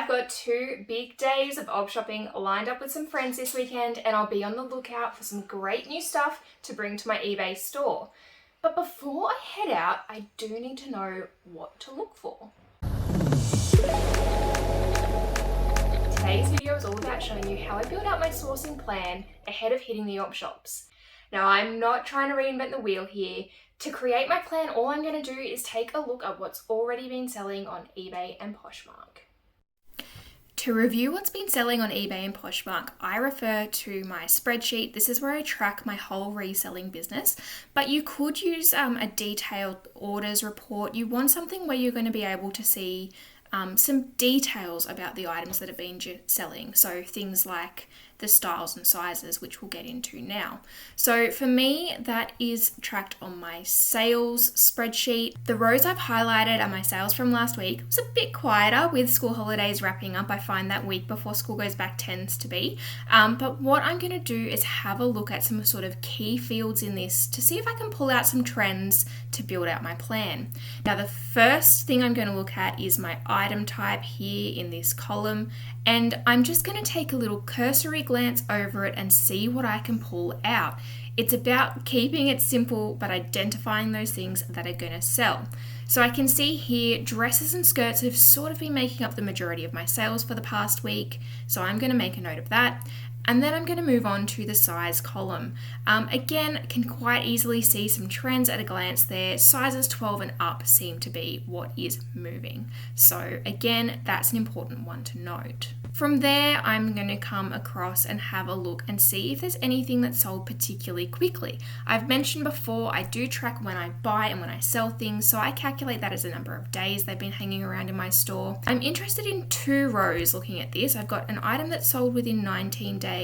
I've got 2 big days of op shopping lined up with some friends this weekend, and I'll be on the lookout for some great new stuff to bring to my eBay store. But before I head out, I do need to know what to look for. Today's video is all about showing you how I build out my sourcing plan ahead of hitting the op shops. Now, I'm not trying to reinvent the wheel here. To create my plan, all I'm going to do is take a look at what's already been selling on eBay and Poshmark. To review what's been selling on eBay and Poshmark, I refer to my spreadsheet. This is where I track my whole reselling business, but you could use a detailed orders report. You want something where you're going to be able to see some details about the items that have been selling. So things like the styles and sizes, which we'll get into now. So for me, that is tracked on my sales spreadsheet. The rows I've highlighted are my sales from last week. It was a bit quieter with school holidays wrapping up. I find that week before school goes back tends to be. But what I'm going to do is have a look at some sort of key fields in this to see if I can pull out some trends to build out my plan. Now, the first thing I'm going to look at is my item type here in this column, and I'm just going to take a little cursory glance over it and see what I can pull out. It's about keeping it simple but identifying those things that are going to sell. So I can see here dresses and skirts have sort of been making up the majority of my sales for the past week, so I'm going to make a note of that. And then I'm going to move on to the size column. Again, can quite easily see some trends at a glance there. Sizes 12 and up seem to be what is moving. So again, that's an important one to note. From there, I'm going to come across and have a look and see if there's anything that's sold particularly quickly. I've mentioned before, I do track when I buy and when I sell things, so I calculate that as a number of days they've been hanging around in my store. I'm interested in 2 rows looking at this. I've got an item that's sold within 19 days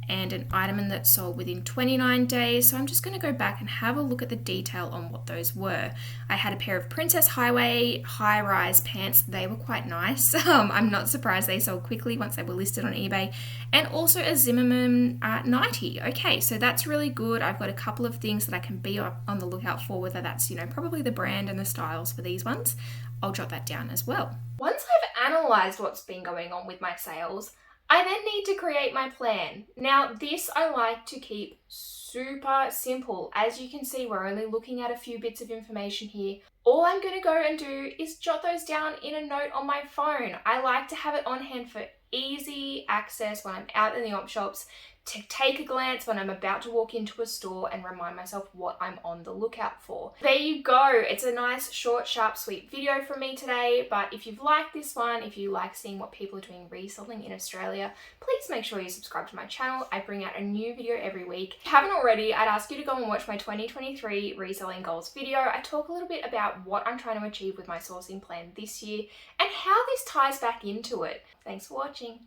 and an item that's sold within 29 days. So I'm just going to go back and have a look at the detail on what those were. I had a pair of Princess Highway high-rise pants. They were quite nice. I'm not surprised they sold quickly once they were listed on eBay. And also a Zimmerman nightie. Okay, so that's really good. I've got a couple of things that I can be on the lookout for, whether that's, probably the brand and the styles for these ones. I'll jot that down as well. Once I've analysed what's been going on with my sales, I then need to create my plan. Now, this I like to keep super simple. As you can see, we're only looking at a few bits of information here. All I'm going to go and do is jot those down in a note on my phone. I like to have it on hand for easy access when I'm out in the op shops, to take a glance when I'm about to walk into a store and remind myself what I'm on the lookout for. There you go. It's a nice, short, sharp, sweet video from me today, but if you've liked this one, if you like seeing what people are doing reselling in Australia, please make sure you subscribe to my channel. I bring out a new video every week. If you haven't already, I'd ask you to go and watch my 2023 reselling goals video. I talk a little bit about what I'm trying to achieve with my sourcing plan this year and how this ties back into it. Thanks for watching.